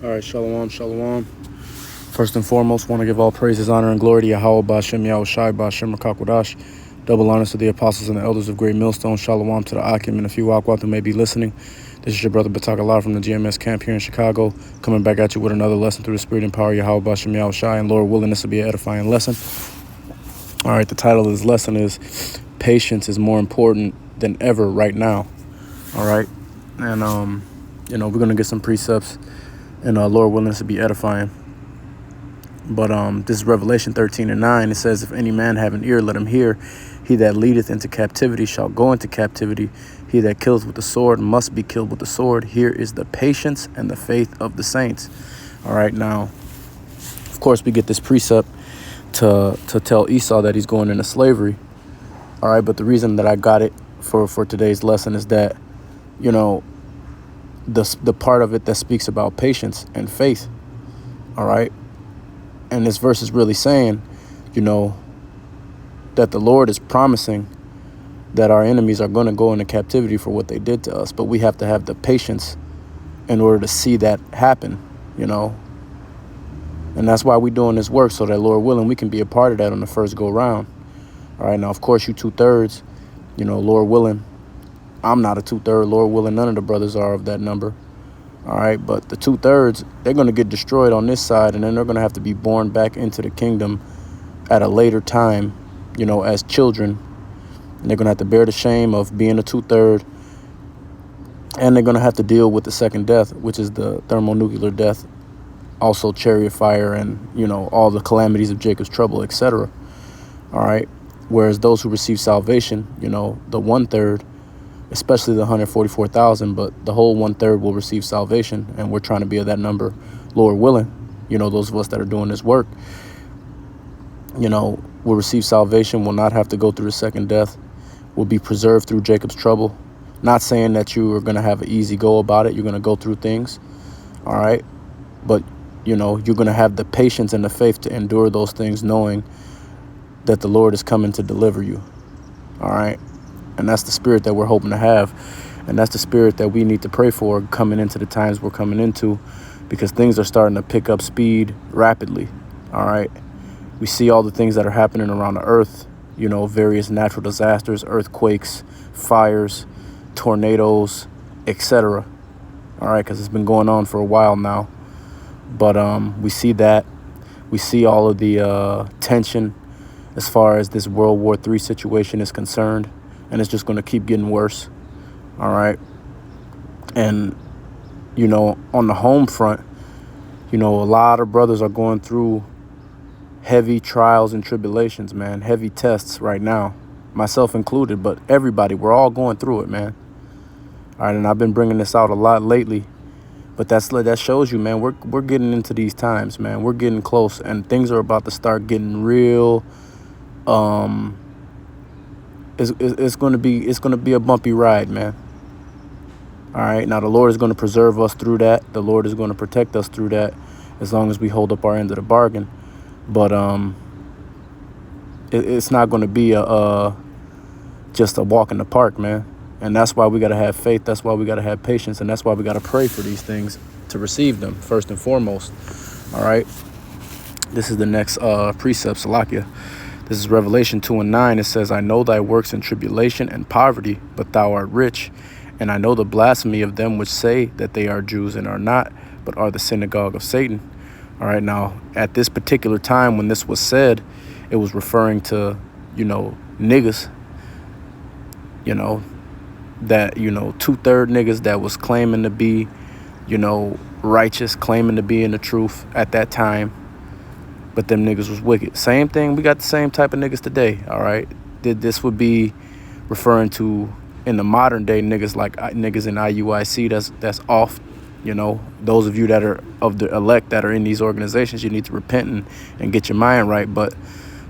All right, shalom, shalom. First and foremost, want to give all praises, honor, and glory to Yahweh Ba'Shem Yahushai Ba'Shem Rakakwadash. Double honors to the apostles and the elders of Great Millstone. Shalom to the Akim and a few Akwat who may be listening. This is your brother Batakallah from the GMS camp here in Chicago, coming back at you with another lesson through the spirit and power of Yahweh Ba'Shem Yahushai, and Lord willing, this will be an edifying lesson. All right, the title of this lesson is Patience is More Important Than Ever Right Now. All right, and we're going to get some precepts, and Lord willing, this will be edifying. But this is Revelation 13:9. It says, if any man have an ear, let him hear. He that leadeth into captivity shall go into captivity. He that killeth with the sword must be killed with the sword. Here is the patience and the faith of the saints. All right, now, of course, we get this precept to tell Esau that he's going into slavery. All right, but the reason that I got it for today's lesson is that, the part of it that speaks about patience and faith. All right. And this verse is really saying, that the Lord is promising that our enemies are going to go into captivity for what they did to us. But we have to have the patience in order to see that happen, And that's why we're doing this work, so that, Lord willing, we can be a part of that on the first go round. All right. Now, of course, you 2/3, Lord willing. I'm not a 2/3. Lord willing, none of the brothers are of that number. All right, but the 2/3, they're going to get destroyed on this side, and then they're going to have to be born back into the kingdom at a later time, as children. And they're going to have to bear the shame of being a 2/3, and they're going to have to deal with the second death, which is the thermonuclear death, also chariot fire, and, all the calamities of Jacob's trouble, etc. All right, whereas those who receive salvation, the 1/3, especially the 144,000, but the whole 1/3 will receive salvation, and we're trying to be of that number, Lord willing. Those of us that are doing this work, will receive salvation, will not have to go through the second death, will be preserved through Jacob's trouble. Not saying that you are going to have an easy go about it. You're going to go through things, all right? But, you're going to have the patience and the faith to endure those things, knowing that the Lord is coming to deliver you, all right? And that's the spirit that we're hoping to have. And that's the spirit that we need to pray for coming into the times we're coming into, because things are starting to pick up speed rapidly. All right. We see all the things that are happening around the earth, various natural disasters, earthquakes, fires, tornadoes, etc. All right. Because it's been going on for a while now. But we see that. We see all of the tension as far as this World War III situation is concerned. And it's just going to keep getting worse. All right. And, on the home front, a lot of brothers are going through heavy trials and tribulations, man. Heavy tests right now, myself included. But everybody, we're all going through it, man. All right. And I've been bringing this out a lot lately. But that shows you, man, we're getting into these times, man. We're getting close, and things are about to start getting real. It's going to be a bumpy ride, man. All right. Now, the Lord is going to preserve us through that. The Lord is going to protect us through that, as long as we hold up our end of the bargain. But it's not going to be just a walk in the park, man. And that's why we got to have faith. That's why we got to have patience. And that's why we got to pray for these things to receive them, first and foremost. All right. This is the next precept, Salakia. This is Revelation 2:9. It says, I know thy works in tribulation and poverty, but thou art rich. And I know the blasphemy of them which say that they are Jews and are not, but are the synagogue of Satan. All right. Now, at this particular time when this was said, it was referring to, niggas, that, 2/3 niggas that was claiming to be, righteous, claiming to be in the truth at that time. But them niggas was wicked. Same thing. We got the same type of niggas today. All right. This would be referring to, in the modern day, niggas like niggas in IUIC. That's off. Those of you that are of the elect that are in these organizations, you need to repent and get your mind right. But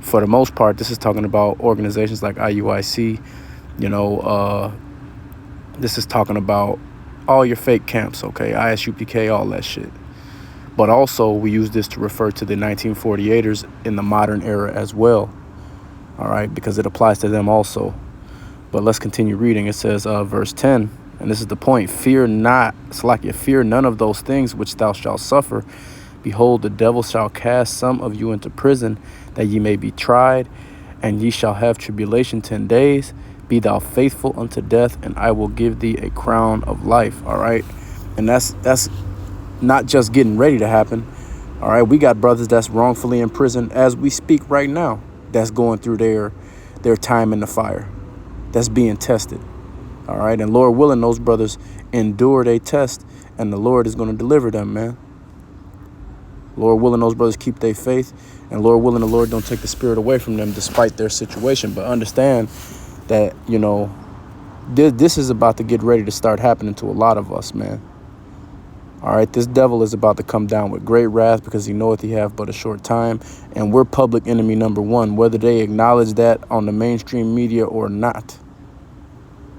for the most part, this is talking about organizations like IUIC. This is talking about all your fake camps. Okay. ISUPK, all that shit. But also, we use this to refer to the 1948ers in the modern era as well. All right, because it applies to them also. But let's continue reading. It says, verse 10, And this is the point. Fear not. It's like you fear none of those things which thou shalt suffer. Behold, the devil shall cast some of you into prison, that ye may be tried, and ye shall have tribulation 10 days. Be thou faithful unto death, and I will give thee a crown of life. All right. And that's not just getting ready to happen. All right. We got brothers that's wrongfully in prison as we speak right now, that's going through their time in the fire, that's being tested. All right. And Lord willing, those brothers endure their test, and the Lord is going to deliver them, man. Lord willing, those brothers keep their faith, and Lord willing, the Lord don't take the spirit away from them despite their situation. But understand that, you know, this is about to get ready to start happening to a lot of us, man. All right, this devil is about to come down with great wrath, because he knoweth he have but a short time, and we're public enemy number one, whether they acknowledge that on the mainstream media or not.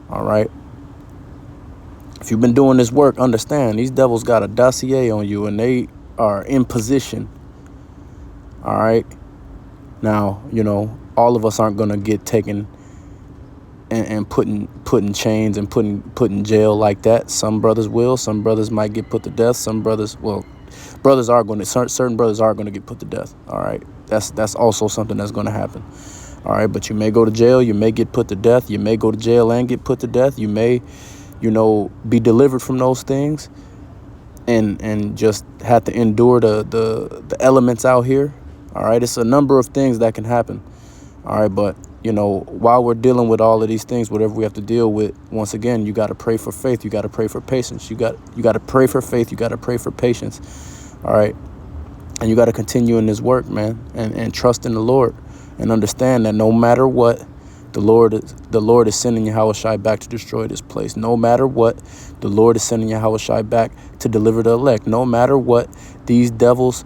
All right. If you've been doing this work, understand these devils got a dossier on you, and they are in position. All right. Now, you know, all of us aren't going to get taken and put in chains and put in jail like that. Some brothers will. Some brothers might get put to death. Some brothers, well, certain brothers are going to get put to death. All right. That's also something that's going to happen. All right. But you may go to jail. You may get put to death. You may go to jail and get put to death. You may, you know, be delivered from those things and just have to endure the elements out here. All right. It's a number of things that can happen. All right. But, you know, while we're dealing with all of these things, whatever we have to deal with, once again, you got to pray for faith. You got to pray for patience. You got to pray for faith. You got to pray for patience. All right. And you got to continue in this work, man, and trust in the Lord, and understand that no matter what, the Lord is sending Yahushua back to destroy this place. No matter what, the Lord is sending Yahushua back to deliver the elect. No matter what, these devils,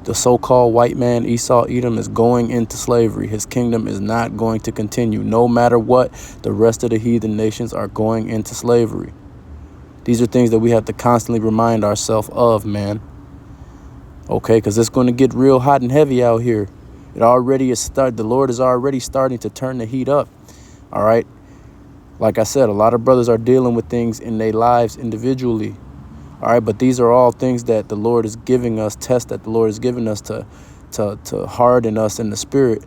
the so-called white man, Esau, Edom, is going into slavery. His kingdom is not going to continue. No matter what, the rest of the heathen nations are going into slavery. These are things that we have to constantly remind ourselves of, man. Okay, because it's going to get real hot and heavy out here. It already is the Lord is already starting to turn the heat up. All right. Like I said, a lot of brothers are dealing with things in their lives individually. All right. But these are all things that the Lord is giving us, tests that the Lord is giving us to harden us in the spirit,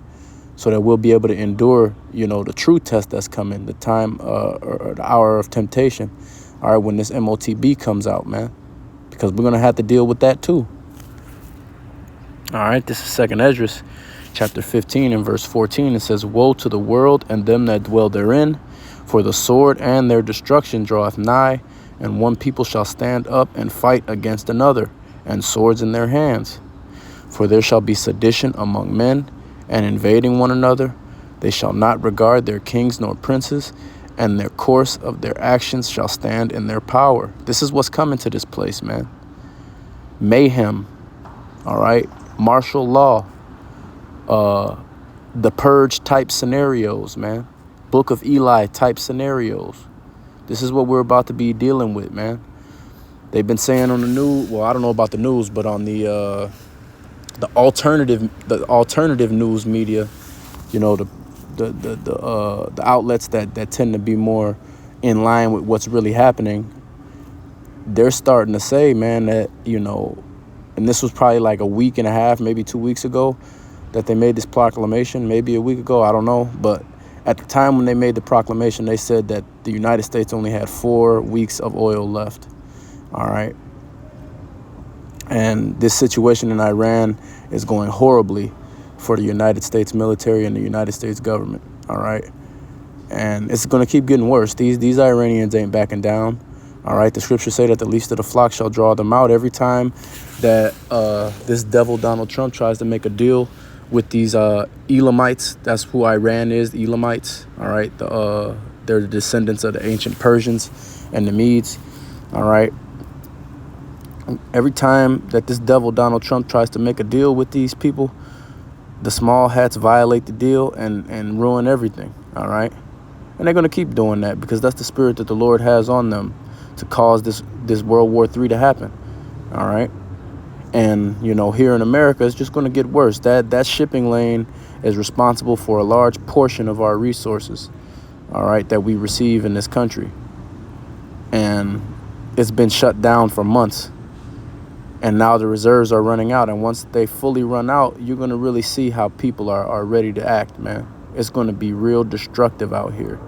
so that we'll be able to endure, you know, the true test that's coming, the time or the hour of temptation. All right. When this MOTB comes out, man, because we're going to have to deal with that, too. All right. This is 2nd Esdras. Chapter 15 and verse 14, it says, Woe to the world and them that dwell therein, for the sword and their destruction draweth nigh, and one people shall stand up and fight against another, and swords in their hands. For there shall be sedition among men, and invading one another. They shall not regard their kings nor princes, and their course of their actions shall stand in their power. This is what's coming to this place, man. Mayhem, all right? Martial law. The Purge type scenarios, man. Book of Eli type scenarios. This is what we're about to be dealing with, man. They've been saying on the news, well, I don't know about the news, but on the alternative news media, you know, the outlets that tend to be more in line with what's really happening, they're starting to say, man, that, you know, and this was probably like a week and a half, maybe 2 weeks ago, that they made this proclamation, maybe a week ago, I don't know. But at the time when they made the proclamation, they said that the United States only had 4 weeks of oil left. All right. And this situation in Iran is going horribly for the United States military and the United States government. All right. And it's going to keep getting worse. These Iranians ain't backing down. All right. The scriptures say that the least of the flock shall draw them out. Every time that this devil Donald Trump tries to make a deal with these Elamites, that's who Iran is, the Elamites. All right. They're the descendants of the ancient Persians and the Medes. All right. Every time that this devil Donald Trump tries to make a deal with these people, the small hats violate the deal and ruin everything. All right. And they're going to keep doing that because that's the spirit that the Lord has on them to cause this World War III to happen. All right. And, you know, here in America, it's just going to get worse. That shipping lane is responsible for a large portion of our resources, all right, that we receive in this country. and it's been shut down for months. And now the reserves are running out. And once they fully run out, you're going to really see how people are ready to act, man. It's going to be real destructive out here.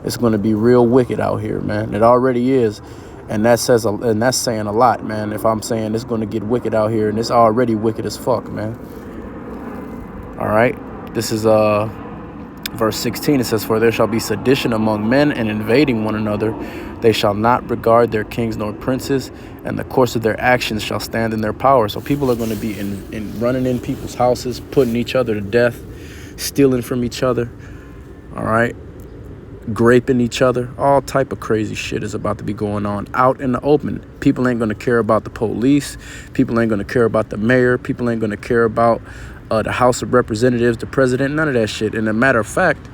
It's going to be real wicked out here, man. It already is. And that's saying a lot, man. If I'm saying it's going to get wicked out here, and it's already wicked as fuck, man. All right. This is verse 16. It says, "For there shall be sedition among men, and invading one another. They shall not regard their kings nor princes, and the course of their actions shall stand in their power." So people are going to be running in people's houses, putting each other to death, stealing from each other. All right. Graping each other. All type of crazy shit is about to be going on out in the open. People ain't going to care about the police. People ain't going to care about the mayor. People ain't going to care about the House of Representatives, the president, none of that shit. And a matter of fact,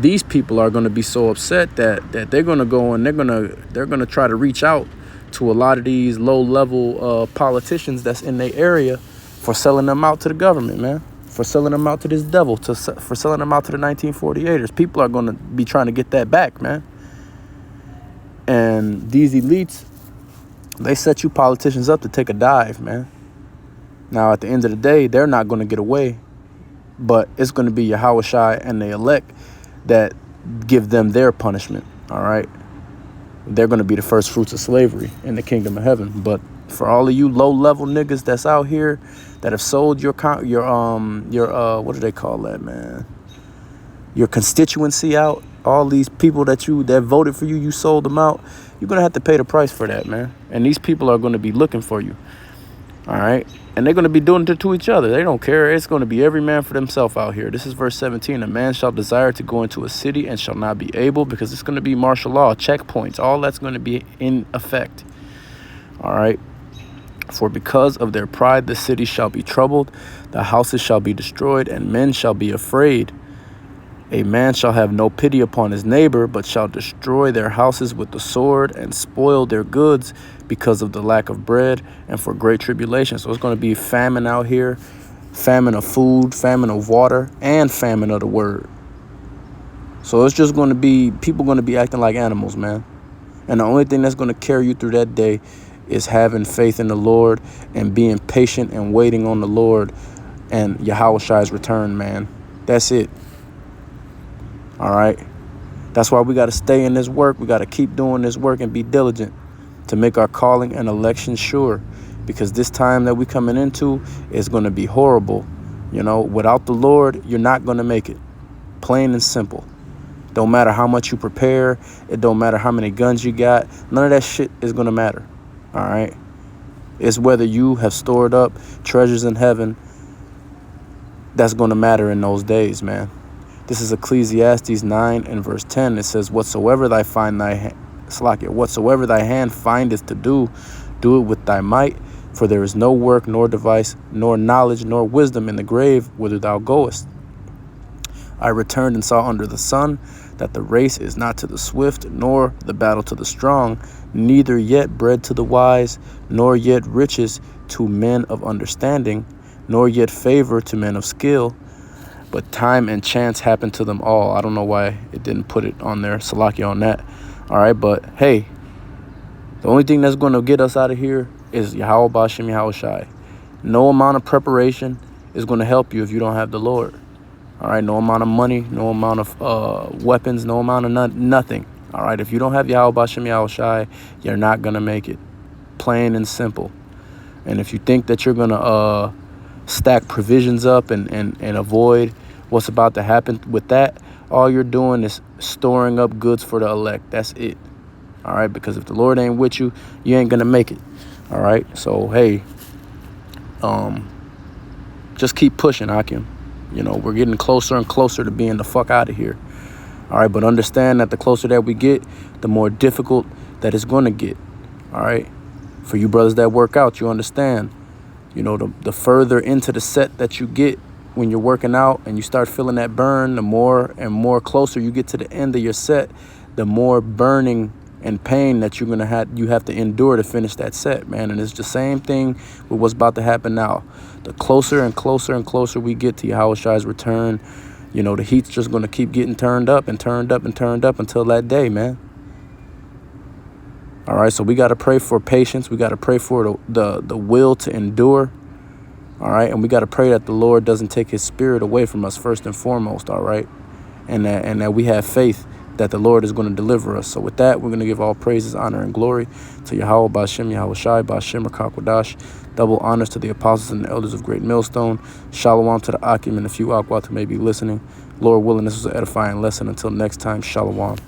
these people are going to be so upset that they're going to go and they're going to try to reach out to a lot of these low-level politicians that's in their area for selling them out to the government, man. For selling them out to this devil, for selling them out to the 1948ers. People are going to be trying to get that back, man. And these elites, they set you politicians up to take a dive, man. Now, at the end of the day, they're not going to get away, but it's going to be Yahushua and the elect that give them their punishment, all right? They're going to be the first fruits of slavery in the kingdom of heaven. But for all of you low-level niggas that's out here that have sold your what do they call that, man? Your constituency out, all these people that voted for you, you sold them out. You're going to have to pay the price for that, man. And these people are going to be looking for you. All right. And they're going to be doing it to each other. They don't care. It's going to be every man for themselves out here. This is verse 17. "A man shall desire to go into a city and shall not be able," because it's going to be martial law, checkpoints. All that's going to be in effect. All right. "For because of their pride, the city shall be troubled. The houses shall be destroyed, and men shall be afraid. A man shall have no pity upon his neighbor, but shall destroy their houses with the sword and spoil their goods because of the lack of bread and for great tribulation." So it's going to be famine out here, famine of food, famine of water, and famine of the word. So it's just going to be people going to be acting like animals, man. And the only thing that's going to carry you through that day is having faith in the Lord and being patient and waiting on the Lord and Yahushua's return, man. That's it. All right. That's why we got to stay in this work. We got to keep doing this work and be diligent to make our calling and election sure, because this time that we coming into is going to be horrible. You know, without the Lord, you're not going to make it. Plain and simple. Don't matter how much you prepare. It don't matter how many guns you got. None of that shit is going to matter. All right. It's whether you have stored up treasures in heaven that's going to matter in those days, man. This is Ecclesiastes 9 and verse 10. It says, whatsoever thy hand findeth to do, do it with thy might. For there is no work, nor device, nor knowledge, nor wisdom in the grave whither thou goest. I returned and saw under the sun that the race is not to the swift, nor the battle to the strong, neither yet bread to the wise, nor yet riches to men of understanding, nor yet favor to men of skill. But time and chance happen to them all. I don't know why it didn't put it on there. Salakia on that. All right, but hey, the only thing that's going to get us out of here is Yahweh Bashem Yahushai. No amount of preparation is going to help you if you don't have the Lord. All right, no amount of money, no amount of weapons, no amount of nothing. All right, if you don't have Yahweh Bashem Yahushai, you're not going to make it. Plain and simple. And if you think that you're going to stack provisions up and avoid what's about to happen with that, all you're doing is storing up goods for the elect. That's it. All right, because if the Lord ain't with you, you ain't gonna make it. All right, so hey, just keep pushing, Hakim. You know, we're getting closer and closer to being the fuck out of here. All right, but understand that the closer that we get, the more difficult that it's gonna get. All right, for you brothers that work out, you understand. You know, the further into the set that you get when you're working out and you start feeling that burn, the more and more closer you get to the end of your set, the more burning and pain that you have to endure to finish that set, man. And it's the same thing with what's about to happen now. The closer and closer and closer we get to Yahushua's return, you know, the heat's just going to keep getting turned up and turned up and turned up until that day, man. All right, so we got to pray for patience. We got to pray for the will to endure. All right, and we got to pray that the Lord doesn't take his spirit away from us first and foremost. All right, and that we have faith that the Lord is going to deliver us. So with that, we're going to give all praises, honor, and glory to Yahweh, Ba'ashem, Yahweh Shai, Ba'ashem, Rakakwadash. Double honors to the apostles and the elders of Great Millstone. Shalom to the Akim and a few Akwat who may be listening. Lord willing, this was an edifying lesson. Until next time, Shalom.